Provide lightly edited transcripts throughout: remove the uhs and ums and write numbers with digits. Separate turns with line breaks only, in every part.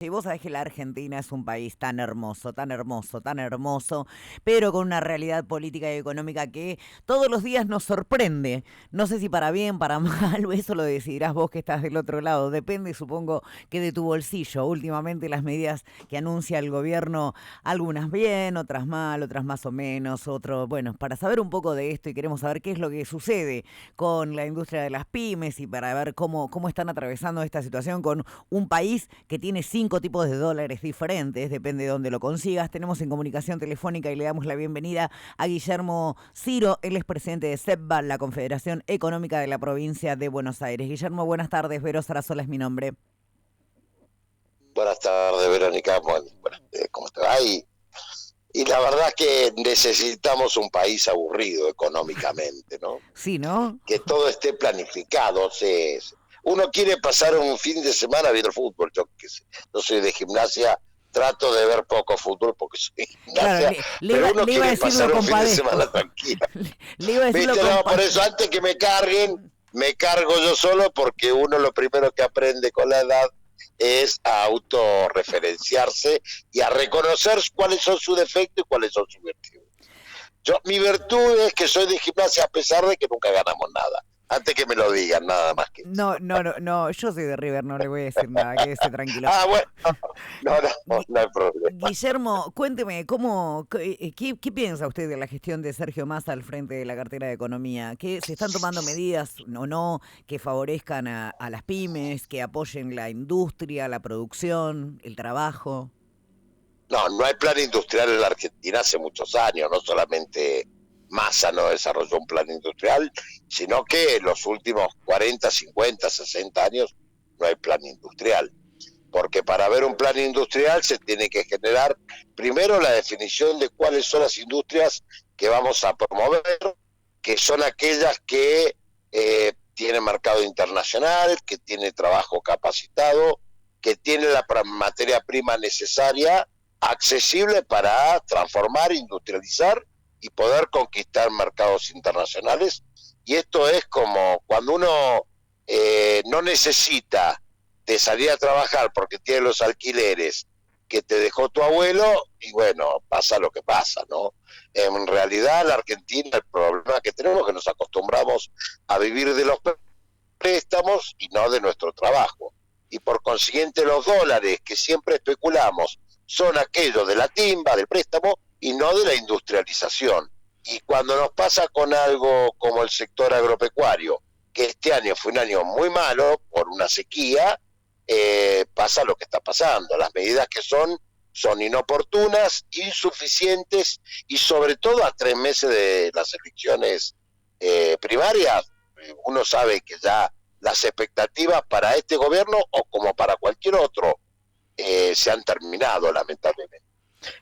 Y vos sabés que la Argentina es un país tan hermoso, tan hermoso, tan hermoso, pero con una realidad política y económica que todos los días nos sorprende. No sé si para bien, para mal, o eso lo decidirás vos que estás del otro lado. Depende, supongo, que de tu bolsillo. Últimamente las medidas que anuncia el gobierno, algunas bien, otras mal, otras más o menos, bueno, para saber un poco de esto y queremos saber qué es lo que sucede con la industria de las pymes y para ver cómo están atravesando esta situación con un país que tiene 5 tipos de dólares diferentes, depende de dónde lo consigas. Tenemos en comunicación telefónica y le damos la bienvenida a Guillermo Ciro, él es presidente de CEPBA, la Confederación Económica de la Provincia de Buenos Aires. Guillermo, buenas tardes, Vero Sarasola es mi nombre.
Buenas tardes, Verónica. Bueno, ¿cómo te va? Y la verdad es que necesitamos un país aburrido económicamente, ¿no?
Sí, ¿no?
Que todo esté planificado. Uno quiere pasar un fin de semana viendo fútbol. Yo que sé, no soy de gimnasia, trato de ver poco fútbol porque soy de
Claro,
gimnasia, pero uno
le iba a
quiere
decir lo
pasar un fin de
compadezco.
semana tranquilo.
Le iba a decir lo
¿Viste? No, por
compadezco.
eso antes que me carguen, me cargo yo solo porque uno lo primero que aprende con la edad es a autorreferenciarse y a reconocer cuáles son sus defectos y cuáles son sus virtudes. Mi virtud es que soy de gimnasia a pesar de que nunca ganamos nada. Antes que me lo digan, nada más que eso.
No, no, no, no, yo soy de River, no le voy a decir nada, quédese tranquilo.
Ah, bueno,
Gui-
no hay problema.
Guillermo, cuénteme, ¿qué piensa usted de la gestión de Sergio Massa al frente de la cartera de Economía? ¿Que se están tomando medidas o no que favorezcan a las pymes, que apoyen la industria, la producción, el trabajo?
No, no hay plan industrial en la Argentina hace muchos años, no solamente Massa no desarrolló un plan industrial, sino que en los últimos 40, 50, 60 años no hay plan industrial. Porque para ver un plan industrial se tiene que generar primero la definición de cuáles son las industrias que vamos a promover, que son aquellas que tienen mercado internacional, que tienen trabajo capacitado, que tienen la materia prima necesaria, accesible para transformar, industrializar y poder conquistar mercados internacionales. Y esto es como cuando uno no necesita de salir a trabajar porque tiene los alquileres que te dejó tu abuelo, y bueno, pasa lo que pasa, ¿no? En realidad, la Argentina, el problema que tenemos es que nos acostumbramos a vivir de los préstamos y no de nuestro trabajo. Y por consiguiente, los dólares que siempre especulamos son aquellos de la timba, del préstamo, y no de la industrialización. Y cuando nos pasa con algo como el sector agropecuario, que este año fue un año muy malo por una sequía, pasa lo que está pasando. Las medidas que son inoportunas, insuficientes y sobre todo a 3 meses de las elecciones primarias. Uno sabe que ya las expectativas para este gobierno o como para cualquier otro se han terminado, lamentablemente.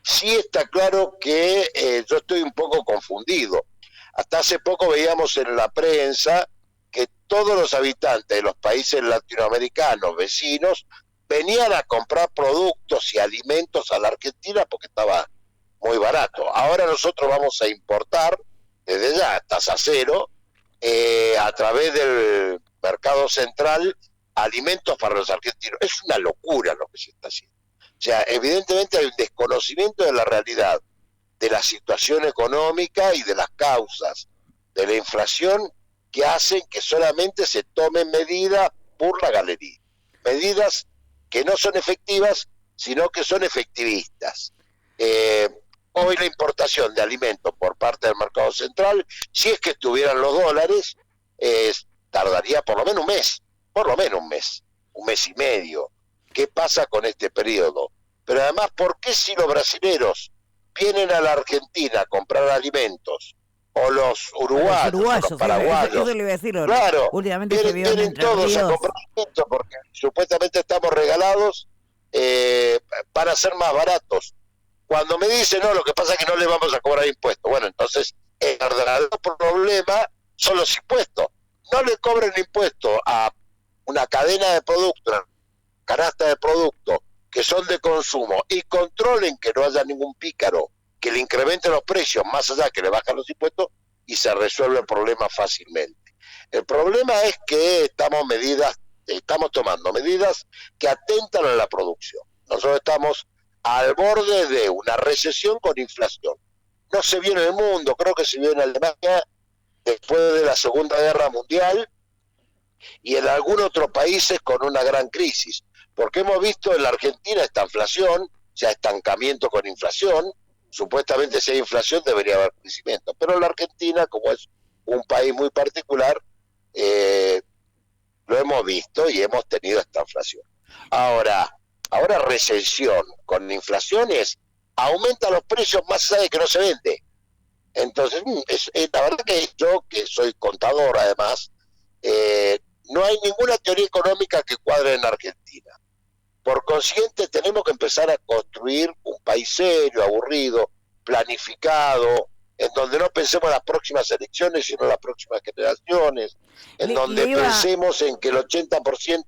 Sí está claro que yo estoy un poco confundido. Hasta hace poco veíamos en la prensa que todos los habitantes de los países latinoamericanos vecinos venían a comprar productos y alimentos a la Argentina porque estaba muy barato. Ahora nosotros vamos a importar desde ya tasa cero a través del mercado central alimentos para los argentinos. Es una locura lo que se está haciendo. O sea, evidentemente hay un desconocimiento de la realidad, de la situación económica y de las causas de la inflación que hacen que solamente se tomen medidas por la galería. Medidas que no son efectivas, sino que son efectivistas. Hoy la importación de alimentos por parte del mercado central, si es que estuvieran los dólares, tardaría por lo menos un mes y medio. ¿Qué pasa con este periodo? Pero además, ¿por qué si los brasileros vienen a la Argentina a comprar alimentos, o los
O los
uruguayos, o los
uruguayos,
paraguayos,
eso le iba a decir,
claro,
últimamente se vio en
vienen
Entre
todos a
Ríos.
comprar alimentos porque supuestamente estamos regalados para ser más baratos? Cuando me dicen, no, lo que pasa es que no le vamos a cobrar impuestos. Bueno, entonces el verdadero problema son los impuestos. No le cobren impuestos a una cadena de productos, una canasta de productos que son de consumo, y controlen que no haya ningún pícaro que le incremente los precios más allá que le bajan los impuestos, y se resuelve el problema fácilmente. El problema es que estamos tomando medidas que atentan a la producción. Nosotros estamos al borde de una recesión con inflación. No se vio en el mundo, creo que se vio en Alemania después de la Segunda Guerra Mundial y en algunos otros países con una gran crisis. Porque hemos visto en la Argentina esta inflación, ya estancamiento con inflación, supuestamente si hay inflación debería haber crecimiento, pero en la Argentina, como es un país muy particular, lo hemos visto y hemos tenido esta inflación. Ahora recesión con inflación es, aumenta los precios más allá de que no se vende. Entonces, la verdad que yo, que soy contador además, no hay ninguna teoría económica que cuadre en Argentina. Por consiguiente, tenemos que empezar a construir un país serio, aburrido, planificado, en donde no pensemos en las próximas elecciones, sino en las próximas generaciones, en donde pensemos en que el 80%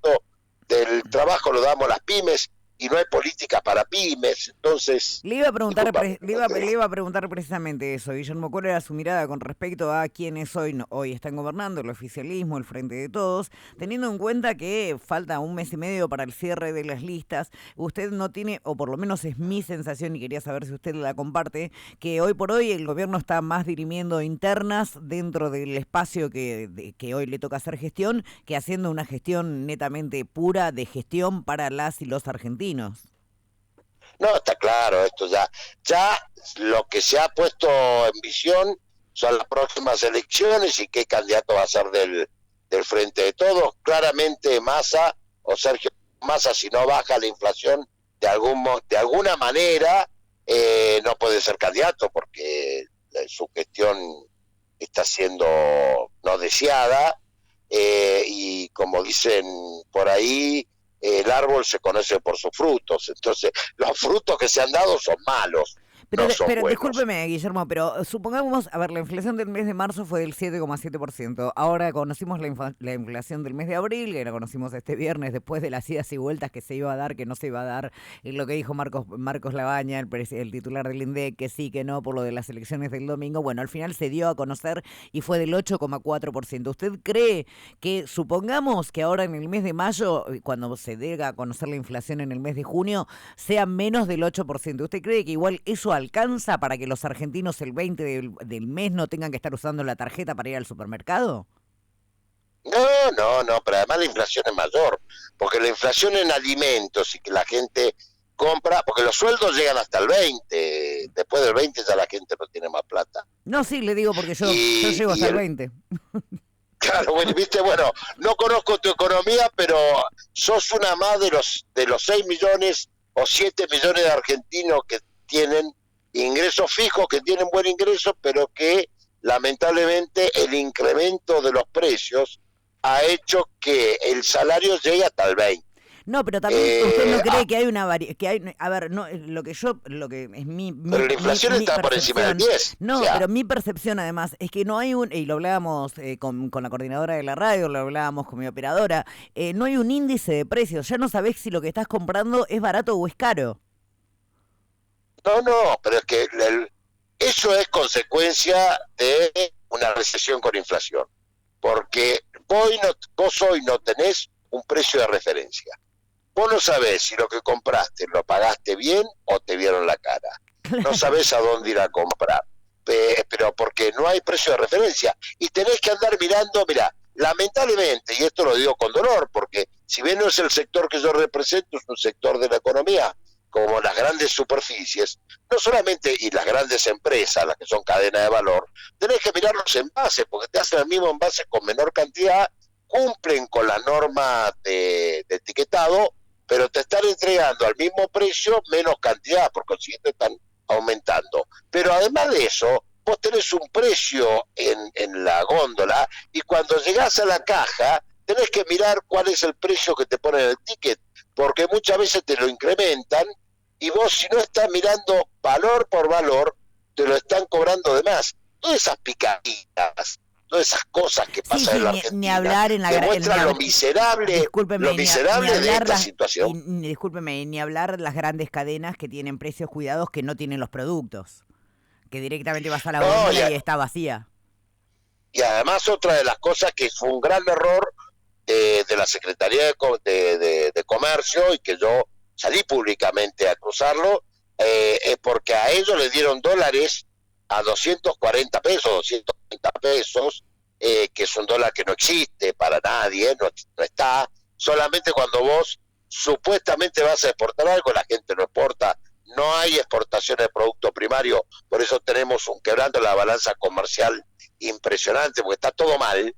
del trabajo lo damos las pymes y no hay política para pymes. Entonces
le iba a preguntar precisamente eso, Guillermo. ¿Cuál era su mirada con respecto a quienes hoy están gobernando, el oficialismo, el Frente de Todos, teniendo en cuenta que falta un mes y medio para el cierre de las listas? Usted no tiene, o por lo menos es mi sensación, y quería saber si usted la comparte, que hoy por hoy el gobierno está más dirimiendo internas dentro del espacio que hoy le toca hacer gestión, que haciendo una gestión netamente pura de gestión para las y los argentinos.
No, está claro, esto ya lo que se ha puesto en visión son las próximas elecciones y qué candidato va a ser del Frente de Todos. Claramente Massa o Sergio Massa, si no baja la inflación de alguna manera, no puede ser candidato porque su gestión está siendo no deseada, y como dicen por ahí, el árbol se conoce por sus frutos. Entonces, los frutos que se han dado son malos.
Pero,
no son
pero
buenos.
Discúlpeme, Guillermo, pero supongamos, a ver, la inflación del mes de marzo fue del 7,7%. Ahora conocimos la inflación del mes de abril, que la conocimos este viernes, después de las idas y vueltas que se iba a dar, que no se iba a dar, y lo que dijo Marcos Labaña, el titular del INDEC, que sí, que no, por lo de las elecciones del domingo. Bueno, al final se dio a conocer y fue del 8,4%. ¿Usted cree que, supongamos que ahora en el mes de mayo, cuando se dé a conocer la inflación en el mes de junio, sea menos del 8%? ¿Usted cree que igual eso alcanza para que los argentinos el 20 del mes no tengan que estar usando la tarjeta para ir al supermercado?
No, pero además la inflación es mayor, porque la inflación en alimentos y que la gente compra, porque los sueldos llegan hasta el 20, después del 20 ya la gente no tiene más plata.
No, sí, le digo porque yo llego hasta el 20.
Claro, bueno, no conozco tu economía, pero sos una más de los 6 millones o 7 millones de argentinos que tienen ingresos fijos, que tienen buen ingreso, pero que lamentablemente el incremento de los precios ha hecho que el salario llegue hasta el 20.
No, pero también usted no cree que hay una a ver, no, lo que es
pero la inflación está por encima del 10.
No, o sea, pero mi percepción además es que no hay y lo hablábamos con la coordinadora de la radio, lo hablábamos con mi operadora, no hay un índice de precios, ya no sabés si lo que estás comprando es barato o es caro.
No, pero es que eso es consecuencia de una recesión con inflación, porque vos hoy no tenés un precio de referencia. Vos no sabés si lo que compraste lo pagaste bien o te vieron la cara. No sabés a dónde ir a comprar, pero porque no hay precio de referencia y tenés que andar mirando. Mirá, lamentablemente, y esto lo digo con dolor, porque si bien no es el sector que yo represento, es un sector de la economía, como las grandes superficies, no solamente, y las grandes empresas, las que son cadenas de valor, tenés que mirar los envases, porque te hacen el mismo envase con menor cantidad, cumplen con la norma de etiquetado, pero te están entregando al mismo precio menos cantidad, por consiguiente están aumentando. Pero además de eso, vos tenés un precio en la góndola, y cuando llegás a la caja, tenés que mirar cuál es el precio que te ponen en el ticket, porque muchas veces te lo incrementan, y vos, si no estás mirando valor por valor, te lo están cobrando de más. Todas esas picaditas, todas esas cosas que pasan en la Argentina,
ni hablar en la
demuestran lo miserable de esta situación.
Discúlpeme, ni hablar de las grandes cadenas que tienen precios cuidados que no tienen los productos, que directamente vas a la góndola y está vacía.
Y además otra de las cosas que fue un gran error de la Secretaría de Comercio, y que yo salí públicamente a cruzarlo, es porque a ellos le dieron dólares a 240 pesos, 230 pesos, que es un dólar que no existe para nadie, no está, solamente cuando vos supuestamente vas a exportar algo, la gente no exporta, no hay exportación de producto primario, por eso tenemos un quebrando la balanza comercial impresionante, porque está todo mal,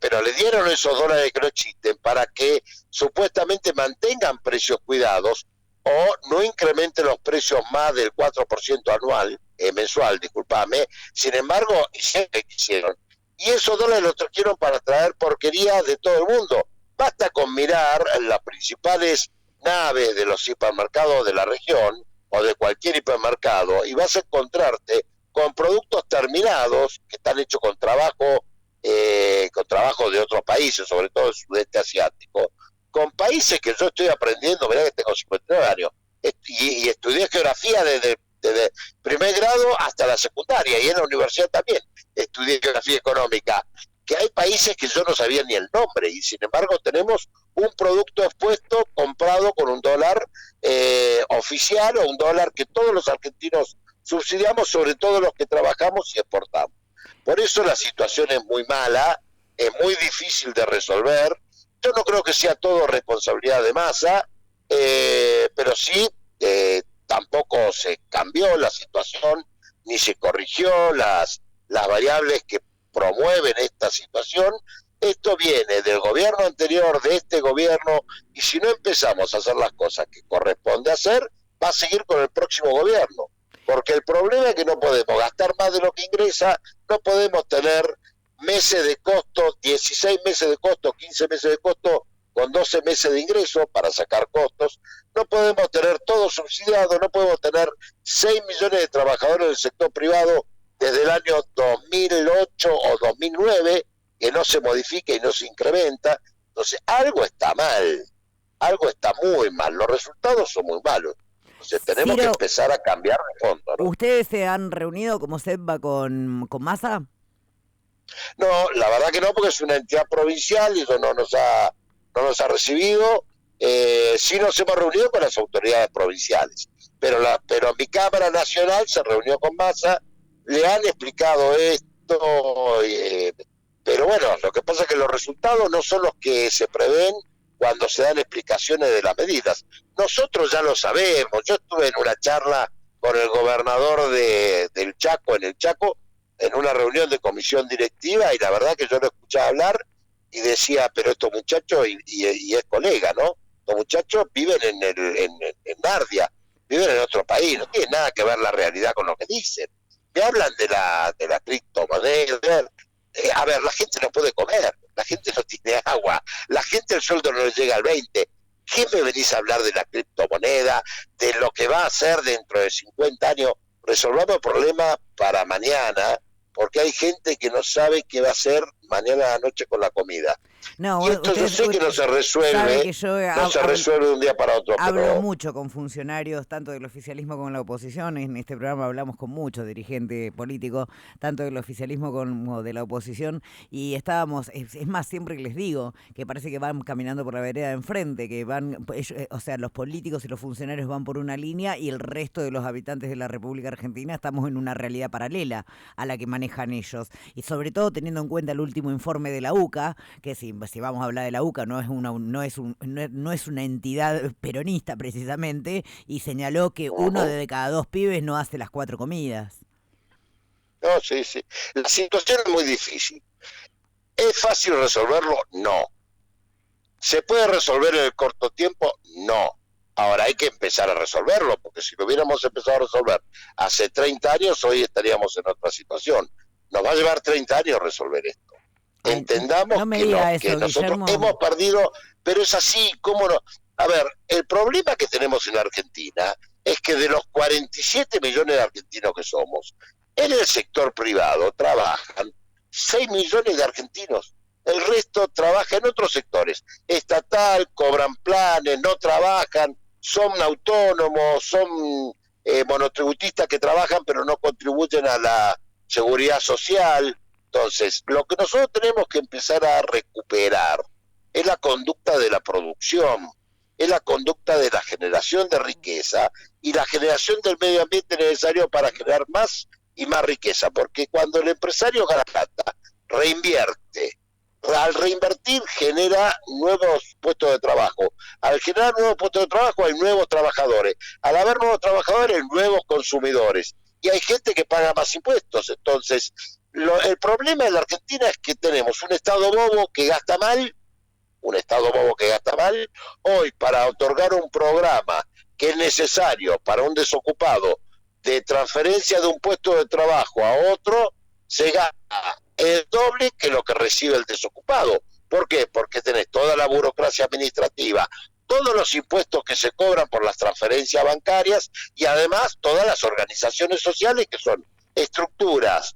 pero le dieron esos dólares que no existen para que supuestamente mantengan precios cuidados o no incrementen los precios más del 4% anual, mensual, discúlpame. Sin embargo, hicieron lo que quisieron. Y esos dólares los trajeron para traer porquería de todo el mundo. Basta con mirar las principales naves de los hipermercados de la región o de cualquier hipermercado y vas a encontrarte con productos terminados que están hechos con trabajo de otros países, sobre todo el sudeste asiático, con países que yo estoy aprendiendo, mirá que tengo 59 años, y estudié geografía desde primer grado hasta la secundaria, y en la universidad también estudié geografía económica, que hay países que yo no sabía ni el nombre, y sin embargo tenemos un producto expuesto, comprado con un dólar oficial o un dólar que todos los argentinos subsidiamos, sobre todo los que trabajamos y exportamos. Por eso la situación es muy mala, es muy difícil de resolver. Yo no creo que sea todo responsabilidad de Massa, pero sí tampoco se cambió la situación, ni se corrigió las variables que promueven esta situación. Esto viene del gobierno anterior, de este gobierno, y si no empezamos a hacer las cosas que corresponde hacer, va a seguir con el próximo gobierno. Porque el problema es que no podemos gastar más de lo que ingresa, no podemos tener meses de costo, 16 meses de costo, 15 meses de costo, con 12 meses de ingreso para sacar costos, no podemos tener todo subsidiado, no podemos tener 6 millones de trabajadores del sector privado desde el año 2008 o 2009, que no se modifica y no se incrementa. Entonces algo está mal, algo está muy mal, los resultados son muy malos. Entonces tenemos que empezar a cambiar de fondo, ¿no?
¿Ustedes se han reunido como SEDBA con Massa?
No, la verdad que no, porque es una entidad provincial y eso no nos ha recibido. Sí nos hemos reunido con las autoridades provinciales, pero mi Cámara Nacional se reunió con Massa, le han explicado esto, pero bueno, lo que pasa es que los resultados no son los que se prevén cuando se dan explicaciones de las medidas. Nosotros ya lo sabemos. Yo estuve en una charla con el gobernador del Chaco, en el Chaco, en una reunión de comisión directiva, y la verdad que yo lo escuchaba hablar y decía, pero estos muchachos, y es colega, ¿no? Los muchachos viven en Nardia, viven en otro país, no tiene nada que ver la realidad con lo que dicen. Me hablan de la criptomoneda. A ver, la gente no puede comer, la gente no tiene agua, la gente el sueldo no le llega al 20. ¿Qué me venís a hablar de la criptomoneda, de lo que va a hacer dentro de 50 años? Resolvamos el problema para mañana, porque hay gente que no sabe qué va a hacer mañana a la noche con la comida.
No,
y esto yo sé que no se resuelve, resuelve de un día para otro.
Hablo mucho con funcionarios, tanto del oficialismo como de la oposición. En este programa hablamos con muchos dirigentes políticos, tanto del oficialismo como de la oposición, y estábamos, es más, siempre les digo que parece que van caminando por la vereda de enfrente, que van, o sea, los políticos y los funcionarios van por una línea y el resto de los habitantes de la República Argentina estamos en una realidad paralela a la que manejan ellos. Y sobre todo teniendo en cuenta el último informe de la UCA, que si vamos a hablar de la UCA, no es una entidad peronista precisamente, y señaló que uno de cada 2 pibes no hace las 4 comidas.
No, sí. La situación es muy difícil. ¿Es fácil resolverlo? No. ¿Se puede resolver en el corto tiempo? No. Ahora hay que empezar a resolverlo, porque si lo hubiéramos empezado a resolver hace 30 años, hoy estaríamos en otra situación. Nos va a llevar 30 años resolver esto. Entendamos que nosotros hemos perdido, pero es así, ¿cómo no? A ver, el problema que tenemos en Argentina es que de los 47 millones de argentinos que somos, en el sector privado trabajan 6 millones de argentinos. El resto trabaja en otros sectores, estatal, cobran planes, no trabajan, son autónomos, son monotributistas que trabajan pero no contribuyen a la seguridad social. Entonces, lo que nosotros tenemos que empezar a recuperar es la conducta de la producción. es la conducta de la generación de riqueza y la generación del medio ambiente necesario para generar más y más riqueza, porque cuando el empresario gana plata, reinvierte, al reinvertir genera nuevos puestos de trabajo, al generar nuevos puestos de trabajo hay nuevos trabajadores, al haber nuevos trabajadores, nuevos consumidores, y hay gente que paga más impuestos. Entonces, el problema de la Argentina es que tenemos un Estado bobo que gasta mal, hoy para otorgar un programa que es necesario para un desocupado de transferencia de un puesto de trabajo a otro, se gasta el doble que lo que recibe el desocupado. ¿Por qué? Porque tenés toda la burocracia administrativa, todos los impuestos que se cobran por las transferencias bancarias y además todas las organizaciones sociales que son estructuras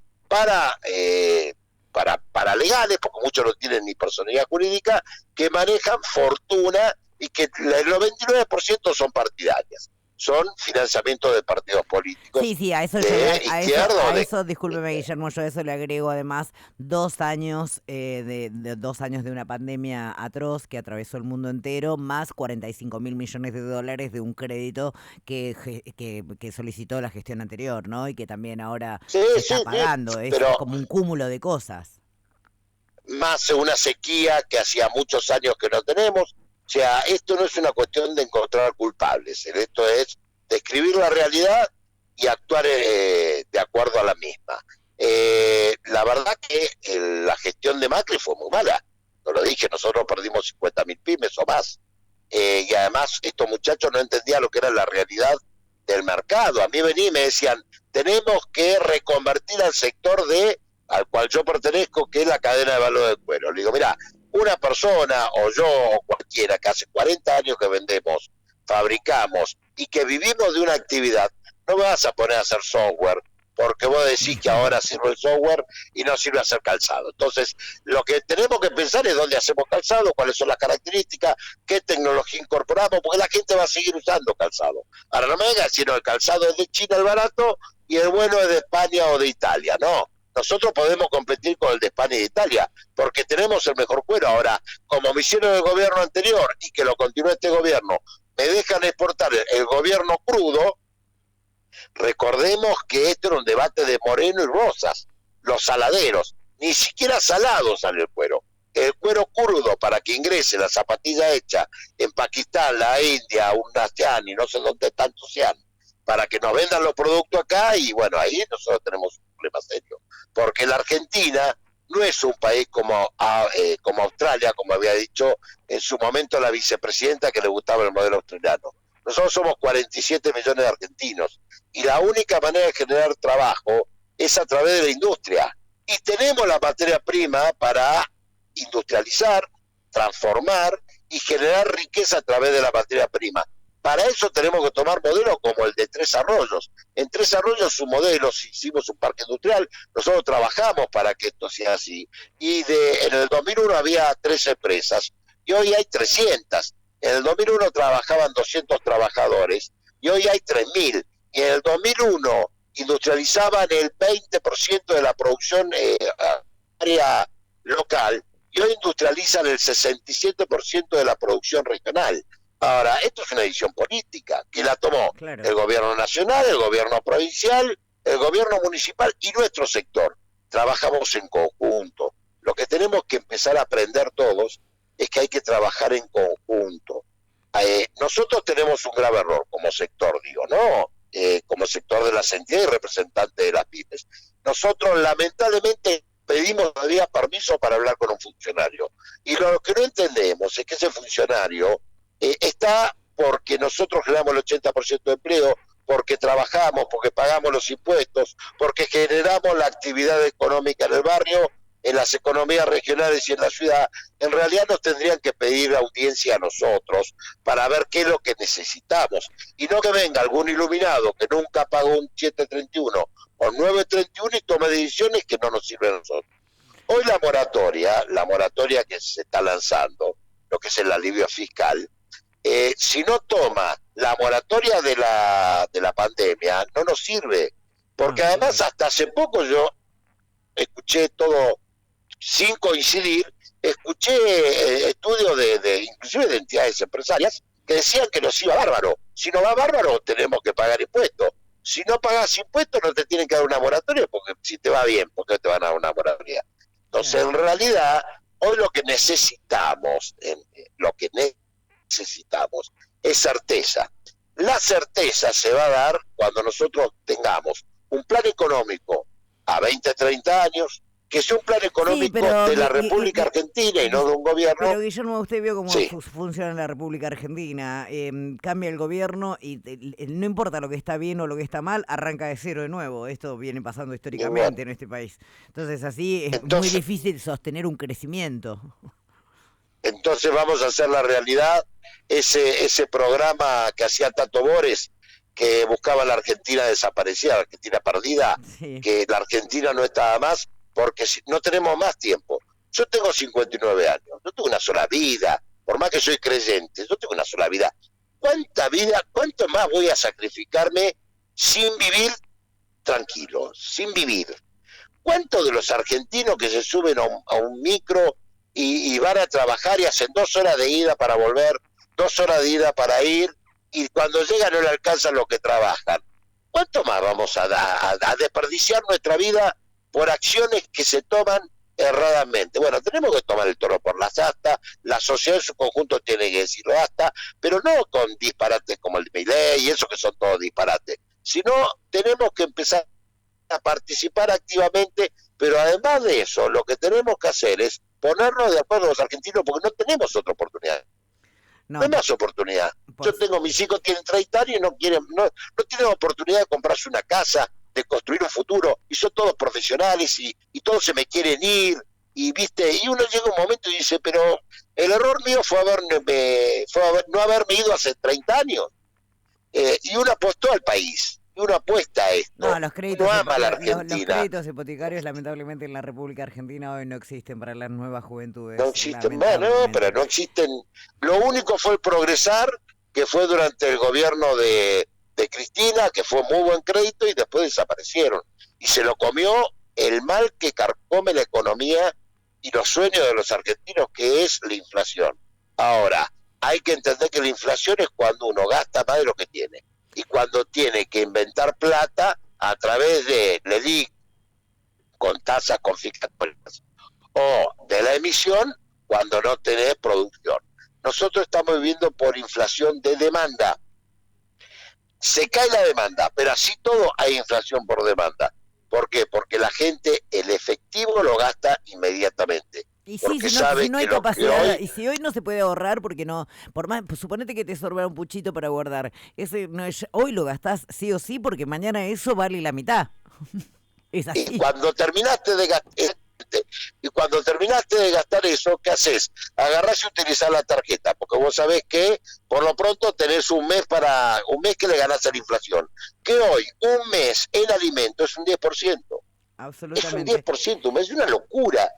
paralegales, porque muchos no tienen ni personalidad jurídica, que manejan fortuna y que el 99% son partidarias. Son financiamiento de partidos políticos.
Sí, a eso, discúlpeme, Guillermo, yo a eso le agrego además 2 años de 2 años de una pandemia atroz que atravesó el mundo entero, más 45.000 millones de dólares de un crédito que solicitó la gestión anterior, ¿no? Y que también ahora se está pagando. Es como un cúmulo de cosas.
Más una sequía que hacía muchos años que no tenemos. O sea, esto no es una cuestión de encontrar culpables, esto es describir la realidad y actuar de acuerdo a la misma. La verdad que la gestión de Macri fue muy mala, no lo dije, nosotros perdimos 50.000 pymes o más, y además estos muchachos no entendían lo que era la realidad del mercado. A mí venían y me decían, tenemos que reconvertir al sector al cual yo pertenezco, que es la cadena de valor del cuero. Le digo, mira, una persona o yo o cualquiera que hace 40 años que vendemos, fabricamos y que vivimos de una actividad, no me vas a poner a hacer software porque vos decís que ahora sirve el software y no sirve hacer calzado. Entonces, lo que tenemos que pensar es dónde hacemos calzado, cuáles son las características, qué tecnología incorporamos, porque la gente va a seguir usando calzado. Ahora no me digas si no, el calzado es de China el barato y el bueno es de España o de Italia, no. Nosotros podemos competir con el de España y de Italia, porque tenemos el mejor cuero. Ahora, como me hicieron el gobierno anterior y que lo continúe este gobierno, me dejan exportar el gobierno crudo, recordemos que esto era un debate de Moreno y Rosas, los saladeros, ni siquiera salado sale el cuero. El cuero crudo para que ingrese la zapatilla hecha en Pakistán, la India, un ASEAN y no sé dónde tanto sean, para que nos vendan los productos acá, y bueno, ahí nosotros tenemos un problema serio, porque la Argentina no es un país como Australia, como había dicho en su momento la vicepresidenta que le gustaba el modelo australiano. Nosotros somos 47 millones de argentinos y la única manera de generar trabajo es a través de la industria, y tenemos la materia prima para industrializar, transformar y generar riqueza a través de la materia prima. Para eso tenemos que tomar modelos como el de Tres Arroyos. En Tres Arroyos su modelo, hicimos un parque industrial, nosotros trabajamos para que esto sea así. Y en el 2001 había 3 empresas y hoy hay 300. En el 2001 trabajaban 200 trabajadores y hoy hay 3.000. Y en el 2001 industrializaban el 20% de la producción área local y hoy industrializan el 67% de la producción regional. Ahora, esto es una decisión política que la tomó el gobierno nacional, el gobierno provincial, el gobierno municipal y nuestro sector. Trabajamos en conjunto. Lo que tenemos que empezar a aprender todos es que hay que trabajar en conjunto. Nosotros tenemos un grave error como sector, ¿no? Como sector de las entidades y representantes de las pymes. Nosotros lamentablemente pedimos todavía permiso para hablar con un funcionario. Y lo que no entendemos es que ese funcionario está porque nosotros generamos el 80% de empleo, porque trabajamos, porque pagamos los impuestos, porque generamos la actividad económica en el barrio, en las economías regionales y en la ciudad. En realidad nos tendrían que pedir audiencia a nosotros para ver qué es lo que necesitamos, y no que venga algún iluminado que nunca pagó un 731 o 931 y tome decisiones que no nos sirven a nosotros. Hoy la moratoria que se está lanzando, lo que es el alivio fiscal, si no toma la moratoria de la pandemia, no nos sirve, porque además hasta hace poco yo escuché todo, sin coincidir, escuché estudios inclusive de entidades empresarias que decían que nos iba bárbaro. Si no va bárbaro, tenemos que pagar impuestos. Si no pagas impuestos, no te tienen que dar una moratoria, porque si te va bien, ¿por qué te van a dar una moratoria? Entonces, en realidad, hoy lo que necesitamos es certeza. La certeza se va a dar cuando nosotros tengamos un plan económico a 20, 30 años, que sea un plan económico de la República Argentina y no de un gobierno.
Pero Guillermo, usted vio cómo funciona la República Argentina. Cambia el gobierno y no importa lo que está bien o lo que está mal, arranca de cero de nuevo. Esto viene pasando históricamente en este país. Entonces así es muy difícil sostener un crecimiento.
Entonces vamos a hacer la realidad ese programa que hacía Tato Bores, que buscaba la Argentina desaparecida, la Argentina perdida, que la Argentina no estaba más, porque no tenemos más tiempo. Yo tengo 59 años, yo tengo una sola vida, por más que soy creyente, yo tengo una sola vida. ¿Cuánto más voy a sacrificarme sin vivir tranquilo, sin vivir? ¿Cuántos de los argentinos que se suben a un micro y van a trabajar y hacen 2 horas de ida para volver, 2 horas de ida para ir, y cuando llegan no le alcanzan lo que trabajan? ¿Cuánto más vamos a desperdiciar nuestra vida por acciones que se toman erradamente? Bueno, tenemos que tomar el toro por las astas, la sociedad en su conjunto tiene que decirlo hasta, pero no con disparates como el de Milei y eso, que son todos disparates, sino tenemos que empezar a participar activamente, pero además de eso, lo que tenemos que hacer es ponernos de acuerdo los argentinos, porque no tenemos otra oportunidad. No hay más oportunidad. Yo tengo, mis hijos tienen 30 años y no tienen oportunidad de comprarse una casa, de construir un futuro, y son todos profesionales y todos se me quieren ir, y uno llega un momento y dice, pero el error mío fue no haberme ido hace 30 años, y uno apostó al país, y uno apuesta a esto.
No, los créditos,
uno ama a la Argentina.
Los créditos hipotecarios lamentablemente en la República Argentina hoy no existen para las nuevas juventudes.
No existen, pero no existen. Lo único fue el Progresar, que fue durante el gobierno de Cristina, que fue muy buen crédito, y después desaparecieron. Y se lo comió el mal que carcome la economía y los sueños de los argentinos, que es la inflación. Ahora, hay que entender que la inflación es cuando uno gasta más de lo que tiene, y cuando tiene que inventar plata a través de LELIQ, con tasas confiscatorias, o de la emisión, cuando no tenés producción. Nosotros estamos viviendo por inflación de demanda. Se cae la demanda, pero así todo hay inflación por demanda. ¿Por qué? Porque la gente el efectivo lo gasta inmediatamente.
Y sí, si no hay capacidad, y si hoy no se puede ahorrar, porque no, por más, pues, suponete que te sobra un puchito para guardar, ese no es, hoy lo gastás sí o sí, porque mañana eso vale la mitad. Es así.
Y cuando terminaste de gastar eso, ¿qué haces? Agarrás y utilizás la tarjeta, porque vos sabés que por lo pronto tenés un mes que le ganás a la inflación. Que hoy, un mes en alimentos es un 10%.
Absolutamente.
Es un 10%, un mes, es una locura.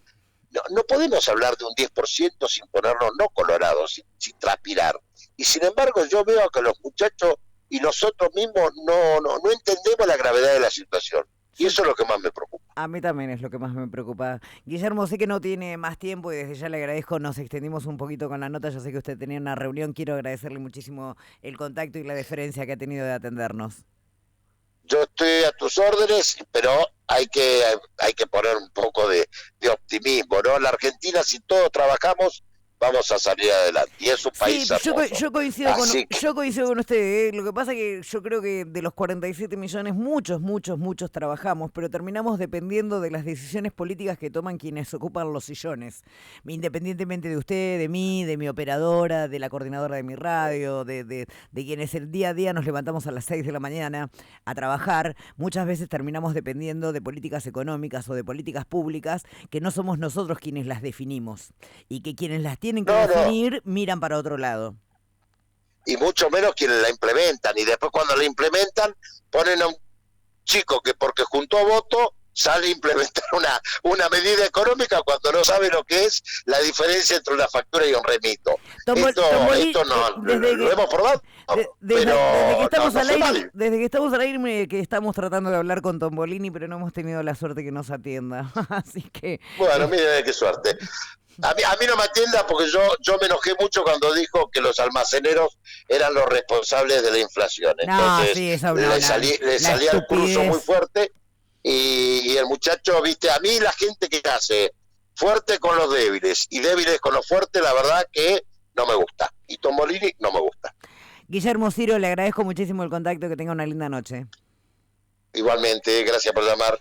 No podemos hablar de un 10% sin ponernos colorados, sin transpirar. Y sin embargo yo veo que los muchachos y nosotros mismos no entendemos la gravedad de la situación. Y eso es lo que más me preocupa.
A mí también es lo que más me preocupa. Guillermo, sé que no tiene más tiempo y desde ya le agradezco, nos extendimos un poquito con la nota, yo sé que usted tenía una reunión, quiero agradecerle muchísimo el contacto y la deferencia que ha tenido de atendernos.
Yo estoy a tus órdenes, pero hay que poner un poco de optimismo, ¿no? En la Argentina, si todos trabajamos, vamos a salir adelante. Y es un país hermoso.
Yo coincido con usted, ¿eh? Lo que pasa es que yo creo que de los 47 millones, muchos trabajamos, pero terminamos dependiendo de las decisiones políticas que toman quienes ocupan los sillones. Independientemente de usted, de mí, de mi operadora, de la coordinadora de mi radio, de quienes el día a día nos levantamos a las 6 de la mañana a trabajar, muchas veces terminamos dependiendo de políticas económicas o de políticas públicas que no somos nosotros quienes las definimos y que quienes las tienen que definir, miran para otro lado.
Y mucho menos quienes la implementan. Y después cuando la implementan, ponen a un chico que porque juntó voto sale a implementar una medida económica cuando no sabe lo que es la diferencia entre una factura y un remito. Esto no lo hemos probado.
Desde que estamos al aire, que estamos tratando de hablar con Tombolini, pero no hemos tenido la suerte que nos atienda. Así que...
Bueno, mire qué suerte. A mí no me atienda porque yo me enojé mucho cuando dijo que los almaceneros eran los responsables de la inflación. Entonces le salía el curso muy fuerte y el muchacho, viste, a mí la gente que hace fuerte con los débiles y débiles con los fuertes, la verdad que no me gusta. Y Tombolini no me gusta.
Guillermo Ciro, le agradezco muchísimo el contacto, que tenga una linda noche.
Igualmente, gracias por llamar.